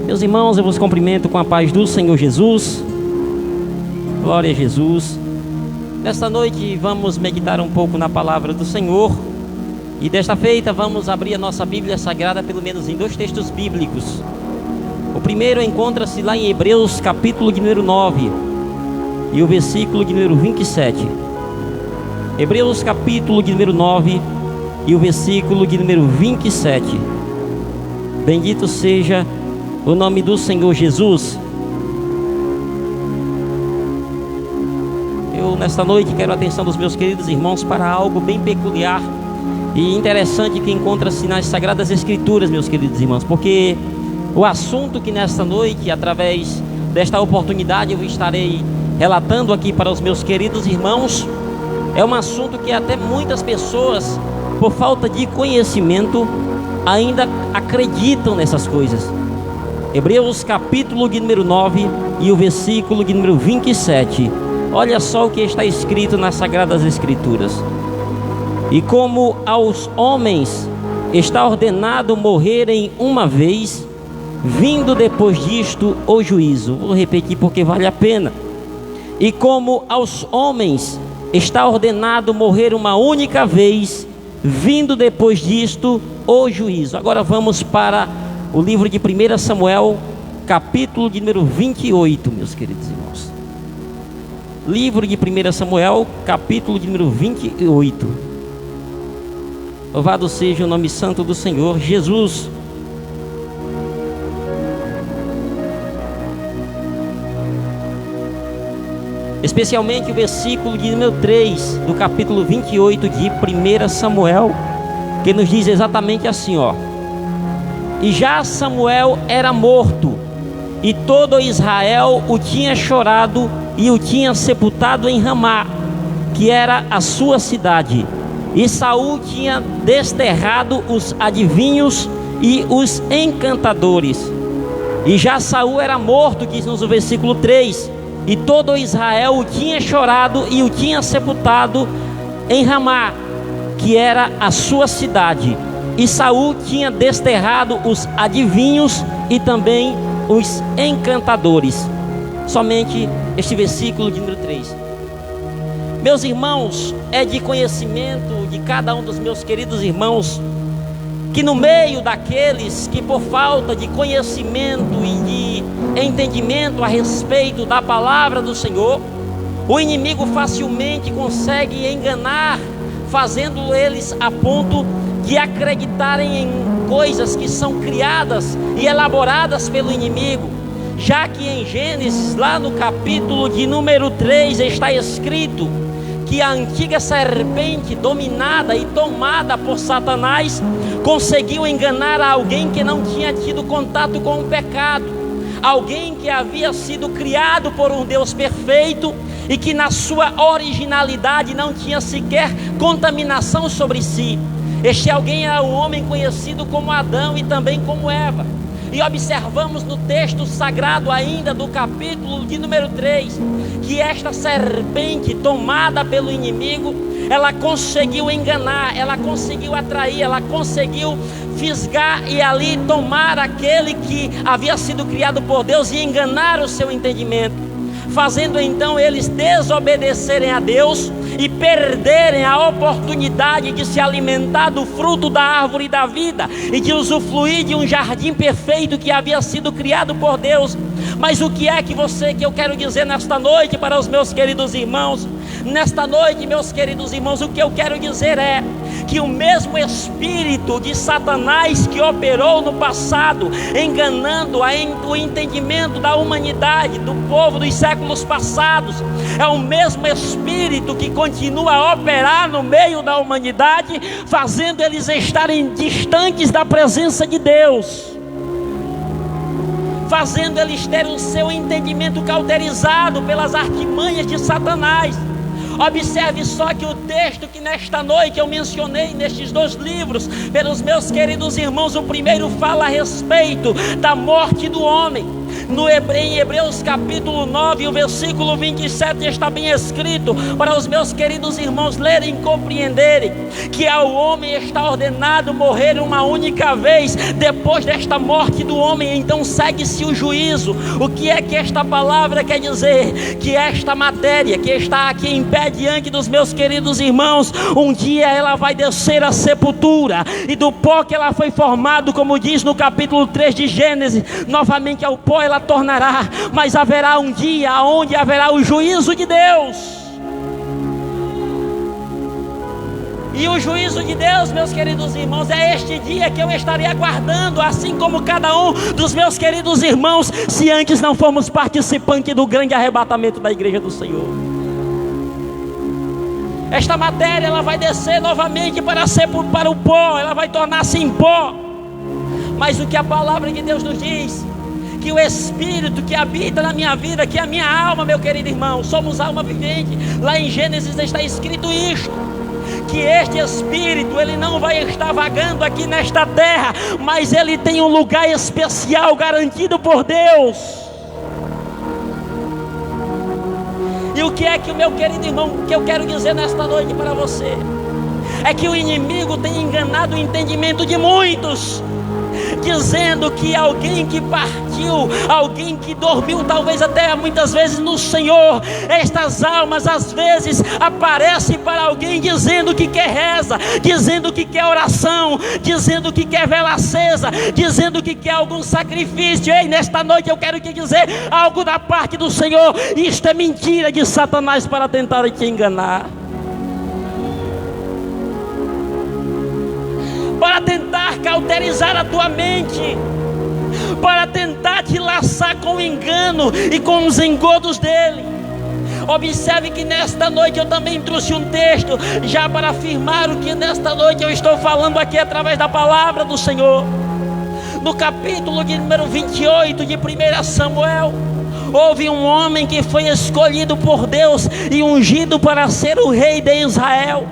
Meus irmãos, eu vos cumprimento com a paz do Senhor Jesus. Glória a Jesus. Nesta noite vamos meditar um pouco na palavra do Senhor. E desta feita vamos abrir a nossa Bíblia Sagrada pelo menos em 2 textos bíblicos. O primeiro encontra-se lá em Hebreus capítulo de número 9 e o versículo de número 27. Hebreus capítulo de número 9 e o versículo de número 27. Bendito seja o nome do Senhor Jesus. Eu nesta noite quero a atenção dos meus queridos irmãos para algo bem peculiar e interessante que encontra-se nas Sagradas Escrituras, meus queridos irmãos, porque o assunto que nesta noite, através desta oportunidade, eu estarei relatando aqui para os meus queridos irmãos, é um assunto que até muitas pessoas, por falta de conhecimento, ainda acreditam nessas coisas. Hebreus capítulo de número 9 e o versículo de número 27. Olha só o que está escrito nas Sagradas Escrituras. E como aos homens está ordenado morrerem uma vez, vindo depois disto o juízo. Vou repetir porque vale a pena. E como aos homens está ordenado morrer uma única vez, vindo depois disto o juízo. Agora vamos para o livro de 1 Samuel, capítulo de número 28, meus queridos irmãos. Livro de 1 Samuel, capítulo de número 28. Louvado seja o nome santo do Senhor Jesus. Especialmente o versículo de número 3 do capítulo 28 de 1 Samuel, que nos diz exatamente assim, ó. E já Samuel era morto, e todo Israel o tinha chorado e o tinha sepultado em Ramá, que era a sua cidade. E Saul tinha desterrado os adivinhos e os encantadores. E já Saul era morto, diz-nos o versículo 3, e todo Israel o tinha chorado e o tinha sepultado em Ramá, que era a sua cidade. E Saul tinha desterrado os adivinhos e também os encantadores. Somente este versículo de número 3. Meus irmãos, é de conhecimento de cada um dos meus queridos irmãos que no meio daqueles que por falta de conhecimento e de entendimento a respeito da palavra do Senhor, o inimigo facilmente consegue enganar, fazendo eles a ponto de acreditarem em coisas que são criadas e elaboradas pelo inimigo, já que em Gênesis, lá no capítulo de número 3, está escrito que a antiga serpente, dominada e tomada por Satanás, conseguiu enganar alguém que não tinha tido contato com o pecado, alguém que havia sido criado por um Deus perfeito e que na sua originalidade não tinha sequer contaminação sobre si. Este alguém era o homem conhecido como Adão e também como Eva. E observamos no texto sagrado ainda do capítulo de número 3, que esta serpente tomada pelo inimigo, ela conseguiu enganar, ela conseguiu atrair, ela conseguiu fisgar e ali tomar aquele que havia sido criado por Deus e enganar o seu entendimento, fazendo então eles desobedecerem a Deus e perderem a oportunidade de se alimentar do fruto da árvore da vida e de usufruir de um jardim perfeito que havia sido criado por Deus. Mas o que é que eu quero dizer nesta noite para os meus queridos irmãos? Nesta noite, meus queridos irmãos, o que eu quero dizer é que o mesmo espírito de Satanás que operou no passado, enganando o entendimento da humanidade, do povo dos séculos passados, é o mesmo espírito que continua a operar no meio da humanidade, fazendo eles estarem distantes da presença de Deus, fazendo eles terem o seu entendimento cauterizado pelas artimanhas de Satanás. Observe só que o texto que nesta noite eu mencionei nestes 2 livros, pelos meus queridos irmãos, o primeiro fala a respeito da morte do homem. Em Hebreus capítulo 9, o versículo 27 está bem escrito, para os meus queridos irmãos lerem e compreenderem, que ao homem está ordenado morrer uma única vez, depois desta morte do homem, então segue-se o juízo. O que é que esta palavra quer dizer? Que esta matéria que está aqui em pé diante dos meus queridos irmãos, um dia ela vai descer à sepultura, e do pó que ela foi formado, como diz no capítulo 3 de Gênesis, novamente ao pó ela tornará, mas haverá um dia onde haverá o juízo de Deus. E o juízo de Deus, meus queridos irmãos, é este dia que eu estarei aguardando, assim como cada um dos meus queridos irmãos, se antes não formos participantes do grande arrebatamento da igreja do Senhor. Esta matéria ela vai descer novamente para o pó, ela vai tornar-se em pó. Mas o que a palavra de Deus nos diz, que o Espírito que habita na minha vida, que é a minha alma, meu querido irmão, somos alma vivente. Lá em Gênesis está escrito isto, que este Espírito, ele não vai estar vagando aqui nesta terra, mas ele tem um lugar especial garantido por Deus. E o que é que, meu querido irmão, que eu quero dizer nesta noite para você, é que o inimigo tem enganado o entendimento de muitos, dizendo que alguém que partiu, alguém que dormiu, talvez até muitas vezes no Senhor, estas almas às vezes aparecem para alguém dizendo que quer reza, dizendo que quer oração, dizendo que quer vela acesa, dizendo que quer algum sacrifício. Ei, nesta noite eu quero te dizer algo da parte do Senhor. Isto é mentira de Satanás para tentar te enganar, para tentar cauterizar a tua mente, para tentar te laçar com o engano e com os engodos dele. Observe que nesta noite eu também trouxe um texto, já para afirmar o que nesta noite eu estou falando aqui através da palavra do Senhor. No capítulo de número 28 de 1 Samuel, houve um homem que foi escolhido por Deus e ungido para ser o rei de Israel,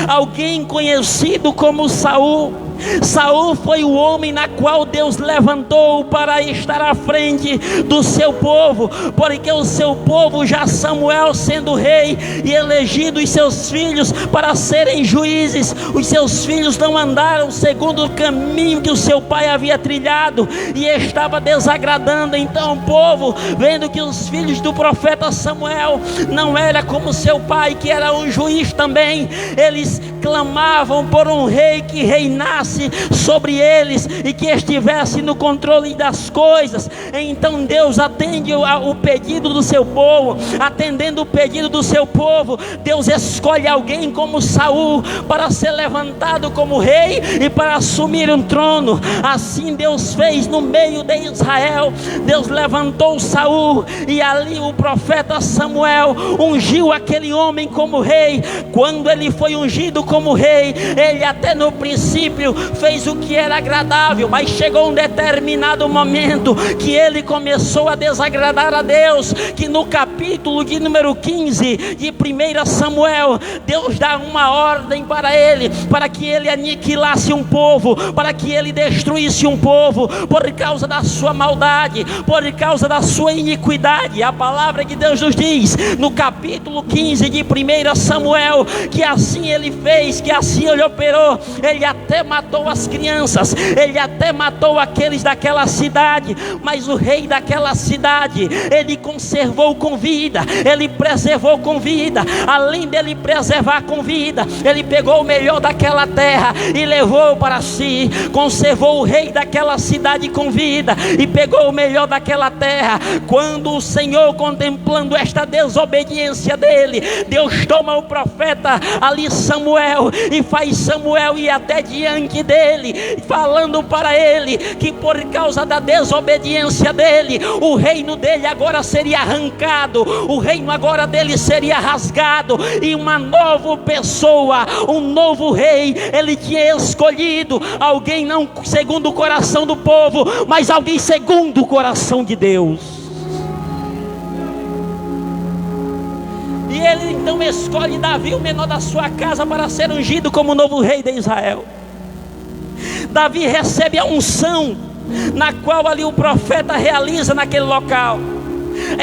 alguém conhecido como Saul. Saul foi o homem na qual Deus levantou para estar à frente do seu povo, porque o seu povo, já Samuel sendo rei e elegido os seus filhos para serem juízes, os seus filhos não andaram segundo o caminho que o seu pai havia trilhado, e estava desagradando. Então o povo, vendo que os filhos do profeta Samuel não era como seu pai, que era um juiz também, eles clamavam por um rei que reinasse sobre eles e que estivesse no controle das coisas. Então Deus atende o pedido do seu povo. Atendendo o pedido do seu povo, Deus escolhe alguém como Saul para ser levantado como rei e para assumir um trono. Assim Deus fez no meio de Israel. Deus levantou Saul, e ali o profeta Samuel ungiu aquele homem como rei. Quando ele foi ungido como rei, ele até no princípio fez o que era agradável, mas chegou um determinado momento que ele começou a desagradar a Deus, que no capítulo de número 15 de 1 Samuel, Deus dá uma ordem para ele, para que ele aniquilasse um povo, para que ele destruísse um povo, por causa da sua maldade, por causa da sua iniquidade. A palavra de Deus nos diz, no capítulo 15 de 1 Samuel, que assim ele fez, que assim ele operou. Ele até matou as crianças, ele até matou aqueles daquela cidade, mas o rei daquela cidade, ele conservou com vida, ele preservou com vida. Além dele preservar com vida, ele pegou o melhor daquela terra e levou para si. Conservou o rei daquela cidade com vida e pegou o melhor daquela terra. Quando o Senhor, contemplando esta desobediência dele, Deus toma o profeta ali Samuel e faz Samuel ir até diante dele, falando para ele que por causa da desobediência dele, o reino dele agora seria arrancado, o reino agora dele seria rasgado, e uma nova pessoa, um novo rei, ele tinha escolhido alguém não segundo o coração do povo, mas alguém segundo o coração de Deus. E ele então escolhe Davi, o menor da sua casa, para ser ungido como novo rei de Israel. Davi recebe a unção na qual ali o profeta realiza naquele local.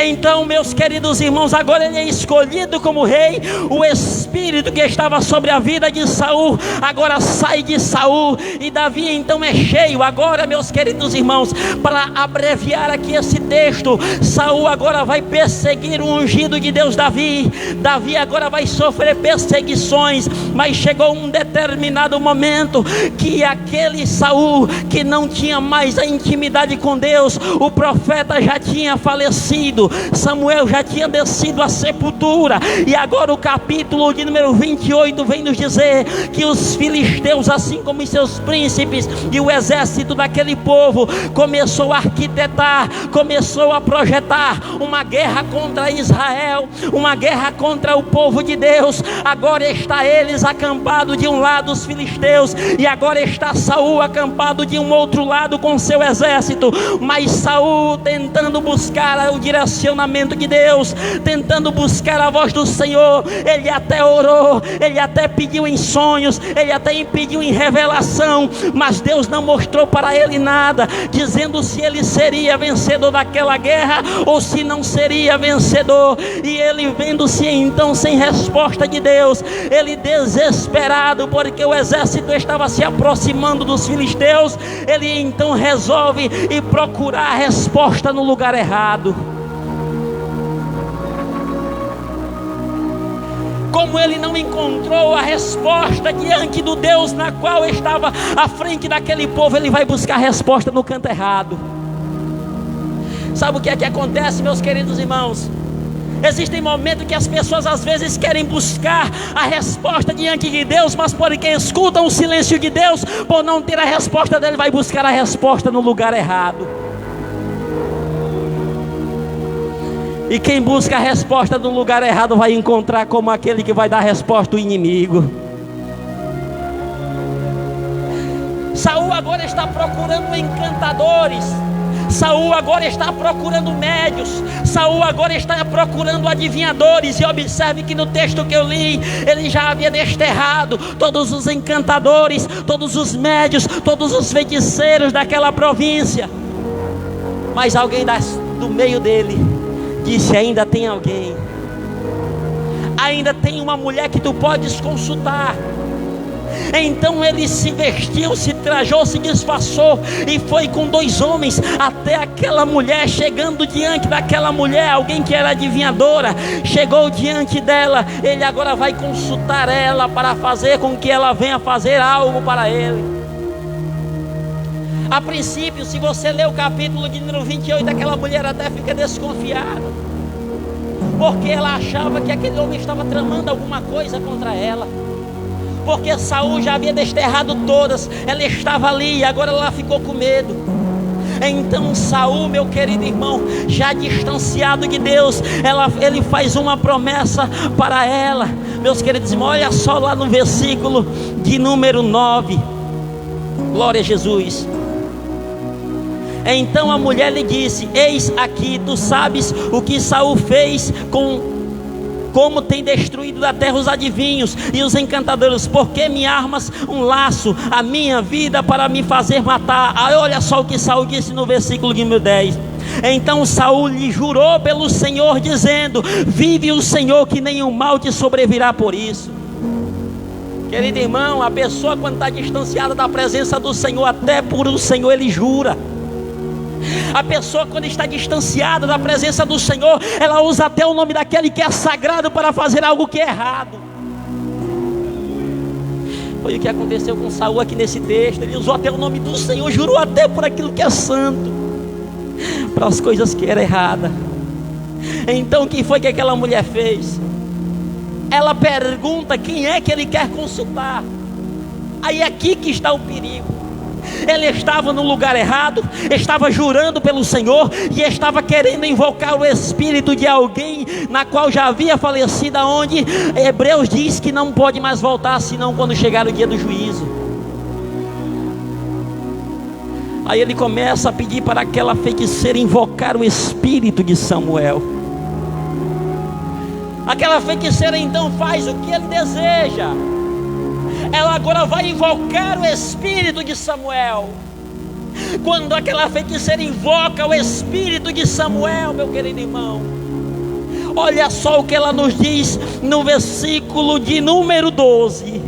Então, meus queridos irmãos, agora ele é escolhido como rei. O espírito que estava sobre a vida de Saul agora sai de Saul, e Davi então é cheio. Agora, meus queridos irmãos, para abreviar aqui esse texto, Saul agora vai perseguir o ungido de Deus, Davi. Davi agora vai sofrer perseguições, mas chegou um determinado momento que aquele Saul que não tinha mais a intimidade com Deus, o profeta já tinha falecido, Samuel já tinha descido à sepultura, e agora o capítulo de número 28 vem nos dizer que os filisteus, assim como os seus príncipes e o exército daquele povo, começou a arquitetar, começou a projetar uma guerra contra Israel, uma guerra contra o povo de Deus. Agora está eles acampados de um lado, os filisteus, e agora está Saul acampado de um outro lado com seu exército. Mas Saul, tentando buscar o direcionamento de Deus, tentando buscar a voz do Senhor, ele até orou, ele até pediu em sonhos, ele até pediu em revelação, mas Deus não mostrou para ele nada, dizendo se ele seria vencedor daquela guerra ou se não seria vencedor. E ele, vendo-se então sem resposta de Deus, ele desesperado, porque o exército estava se aproximando dos filisteus, ele então resolve ir procurar a resposta no lugar errado. Como ele não encontrou a resposta diante do Deus na qual estava à frente daquele povo, ele vai buscar a resposta no canto errado. Sabe o que é que acontece, meus queridos irmãos? Existem momentos que as pessoas às vezes querem buscar a resposta diante de Deus, mas porque escutam o silêncio de Deus, por não ter a resposta dele, vai buscar a resposta no lugar errado. E quem busca a resposta no lugar errado vai encontrar como aquele que vai dar a resposta o inimigo. Saul agora está procurando encantadores, Saul agora está procurando médios, Saul agora está procurando adivinhadores. E observe que no texto que eu li, ele já havia desterrado todos os encantadores, todos os médios, todos os feiticeiros daquela província. Mas alguém do meio dele disse: ainda tem alguém, ainda tem uma mulher que tu podes consultar. Então ele se vestiu, se trajou, se disfarçou e foi com 2 homens até aquela mulher. Chegando diante daquela mulher, alguém que era adivinhadora, chegou diante dela. Ele agora vai consultar ela para fazer com que ela venha fazer algo para ele. A princípio, se você ler o capítulo de número 28, aquela mulher até fica desconfiada, porque ela achava que aquele homem estava tramando alguma coisa contra ela, porque Saul já havia desterrado todas, ela estava ali e agora ela ficou com medo. Então Saul, meu querido irmão, já distanciado de Deus, ele faz uma promessa para ela. Meus queridos irmãos, olha só lá no versículo de número 9, glória a Jesus. Então a mulher lhe disse: eis aqui, tu sabes o que Saul fez como tem destruído da terra os adivinhos e os encantadores, porque me armas um laço a minha vida para me fazer matar. Olha só o que Saul disse no versículo de número 10. Então Saul lhe jurou pelo Senhor, dizendo: vive o Senhor, que nenhum mal te sobrevirá por isso. Querido irmão, a pessoa quando está distanciada da presença do Senhor, até por o Senhor ele jura. A pessoa quando está distanciada da presença do Senhor, ela usa até o nome daquele que é sagrado para fazer algo que é errado. Foi o que aconteceu com Saul aqui nesse texto. Ele usou até o nome do Senhor, jurou até por aquilo que é santo, para as coisas que eram erradas. Então o que foi que aquela mulher fez? Ela pergunta quem é que ele quer consultar. Aí é aqui que está o perigo. Ele estava no lugar errado, estava jurando pelo Senhor e estava querendo invocar o espírito de alguém na qual já havia falecido, onde Hebreus diz que não pode mais voltar senão quando chegar o dia do juízo. Aí ele começa a pedir para aquela feiticeira invocar o espírito de Samuel. Aquela feiticeira então faz o que ele deseja. Ela agora vai invocar o espírito de Samuel. Quando aquela feiticeira invoca o espírito de Samuel, meu querido irmão, olha só o que ela nos diz no versículo de número 12.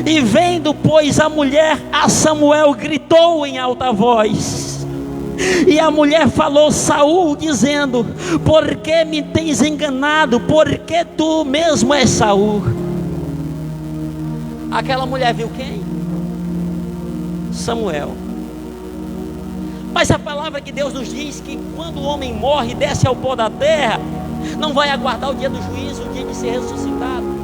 E vendo, pois, a mulher a Samuel, gritou em alta voz. E a mulher falou Saul, dizendo: por que me tens enganado? Porque tu mesmo és Saul. Aquela mulher viu quem? Samuel. Mas a palavra que Deus nos diz que quando o homem morre e desce ao pó da terra, não vai aguardar o dia do juízo, o dia de ser ressuscitado.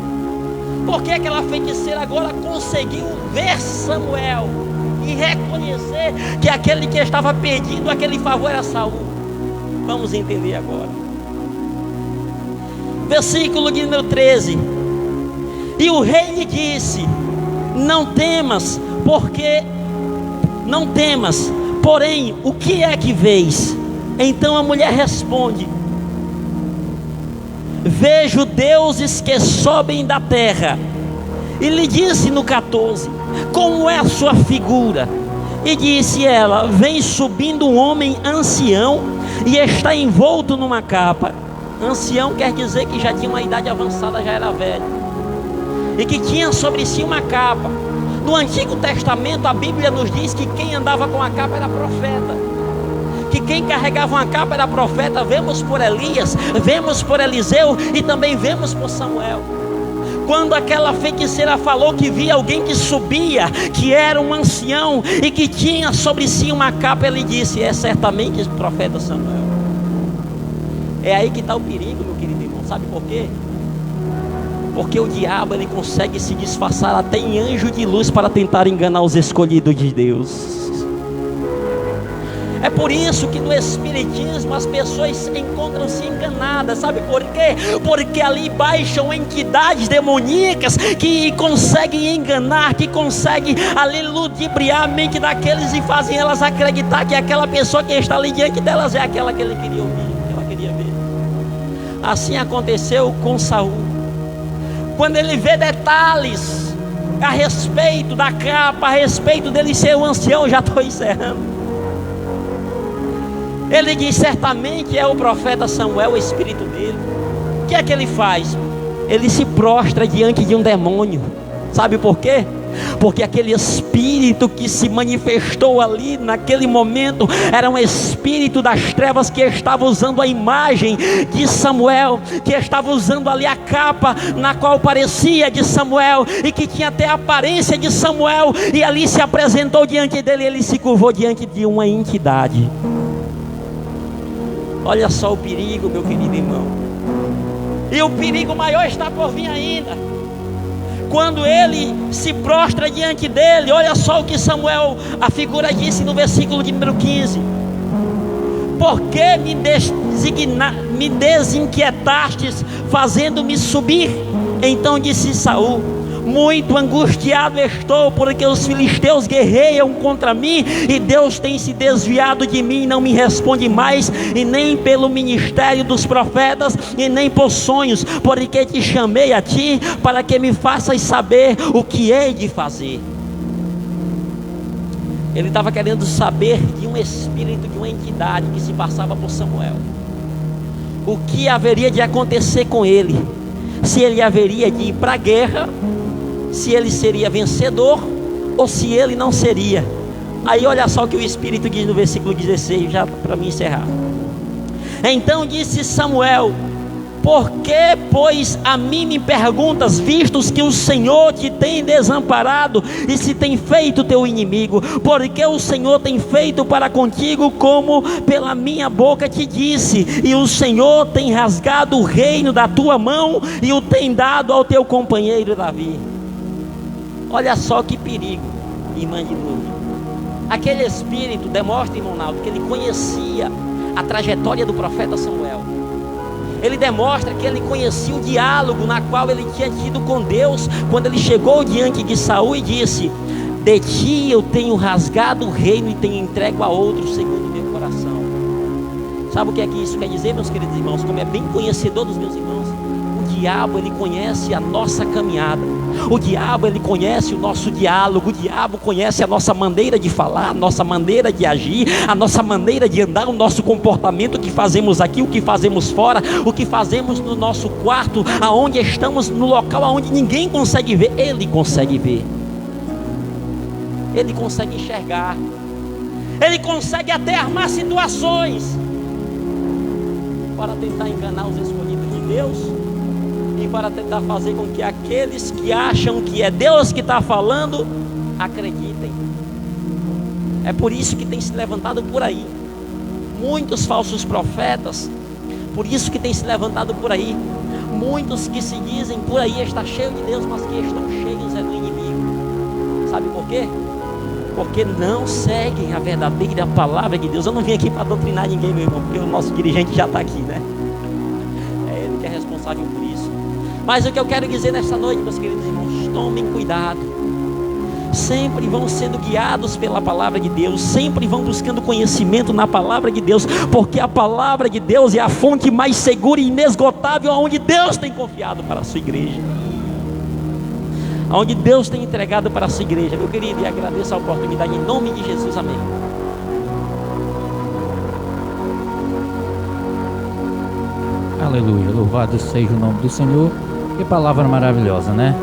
Porque aquela feiticeira agora conseguiu ver Samuel e reconhecer que aquele que estava pedindo aquele favor era Saul. Vamos entender agora. Versículo de número 13. E o rei lhe disse: não temas, porém, o que é que vês? Então a mulher responde: vejo deuses que sobem da terra. E lhe disse no 14: como é a sua figura? E disse ela: vem subindo um homem ancião e está envolto numa capa. Ancião quer dizer que já tinha uma idade avançada, já era velho, e que tinha sobre si uma capa. No Antigo Testamento a Bíblia nos diz que quem andava com a capa era profeta, que quem carregava uma capa era profeta. Vemos por Elias, vemos por Eliseu e também vemos por Samuel. Quando aquela feiticeira falou que via alguém que subia, que era um ancião e que tinha sobre si uma capa, ele disse: é certamente o profeta Samuel. É aí que está o perigo, meu querido irmão. Sabe por quê? Porque o diabo, ele consegue se disfarçar até em anjo de luz para tentar enganar os escolhidos de Deus. É por isso que no Espiritismo as pessoas encontram-se enganadas. Sabe por quê? Porque ali baixam entidades demoníacas que conseguem enganar, que conseguem ali ludibriar a mente daqueles e fazem elas acreditar que aquela pessoa que está ali diante delas é aquela que ele queria ouvir, que ela queria ver. Assim aconteceu com Saul. Quando ele vê detalhes a respeito da capa, a respeito dele ser um ancião, já estou encerrando, ele diz: certamente é o profeta Samuel, o espírito dele. O que é que ele faz? Ele se prostra diante de um demônio. Sabe por quê? Porque aquele espírito que se manifestou ali naquele momento era um espírito das trevas que estava usando a imagem de Samuel, que estava usando ali a capa na qual parecia de Samuel e que tinha até a aparência de Samuel, e ali se apresentou diante dele. Ele se curvou diante de uma entidade. Olha só o perigo, meu querido irmão. E o perigo maior está por vir ainda. Quando ele se prostra diante dele, olha só o que Samuel, a figura, disse no versículo de número 15: por que me desinquietastes, fazendo-me subir? Então disse Saul: muito angustiado estou, porque os filisteus guerreiam contra mim, e Deus tem se desviado de mim, não me responde mais, e nem pelo ministério dos profetas, e nem por sonhos, porque te chamei a ti, para que me faças saber o que hei de fazer. Ele estava querendo saber de um espírito, de uma entidade que se passava por Samuel, o que haveria de acontecer com ele, se ele haveria de ir para a guerra, se ele seria vencedor ou se ele não seria. Aí olha só o que o Espírito diz no versículo 16, já para me encerrar. Então disse Samuel: por que, pois, a mim me perguntas, vistos que o Senhor te tem desamparado e se tem feito teu inimigo? Porque o Senhor tem feito para contigo como pela minha boca te disse, e o Senhor tem rasgado o reino da tua mão e o tem dado ao teu companheiro Davi. Olha só que perigo, irmã de Lúcia. Aquele espírito demonstra, irmão Naldo, que ele conhecia a trajetória do profeta Samuel. Ele demonstra que ele conhecia o diálogo na qual ele tinha tido com Deus, quando ele chegou diante de Saul e disse: de ti eu tenho rasgado o reino e tenho entregue a outro segundo o meu coração. Sabe o que é que isso quer dizer, meus queridos irmãos? Como é bem conhecedor dos meus irmãos, o diabo, ele conhece a nossa caminhada. O diabo, ele conhece o nosso diálogo. O diabo conhece a nossa maneira de falar, a nossa maneira de agir, a nossa maneira de andar, o nosso comportamento, o que fazemos aqui, o que fazemos fora, o que fazemos no nosso quarto, aonde estamos, no local aonde ninguém consegue ver. Ele consegue ver. Ele consegue enxergar. Ele consegue até armar situações para tentar enganar os escolhidos de Deus e para tentar fazer com que aqueles que acham que é Deus que está falando acreditem. É por isso que tem se levantado por aí muitos falsos profetas. Por isso que tem se levantado por aí muitos que se dizem por aí está cheio de Deus, mas que estão cheios do inimigo. Sabe por quê? Porque não seguem a verdadeira palavra de Deus. Eu não vim aqui para doutrinar ninguém, meu irmão, porque o nosso dirigente já está aqui, né? É ele que é responsável por isso. Mas o que eu quero dizer nesta noite, meus queridos irmãos, tomem cuidado. Sempre vão sendo guiados pela palavra de Deus, sempre vão buscando conhecimento na palavra de Deus, porque a palavra de Deus é a fonte mais segura e inesgotável, onde Deus tem confiado para a sua igreja, onde Deus tem entregado para a sua igreja. Meu querido, e agradeço a oportunidade em nome de Jesus, amém. Aleluia, louvado seja o nome do Senhor. Que palavra maravilhosa, né?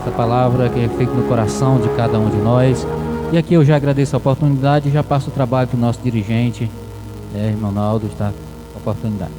Essa palavra que é feita no coração de cada um de nós. E aqui eu já agradeço a oportunidade e já passo o trabalho para o nosso dirigente, irmão Naldo, está com a oportunidade.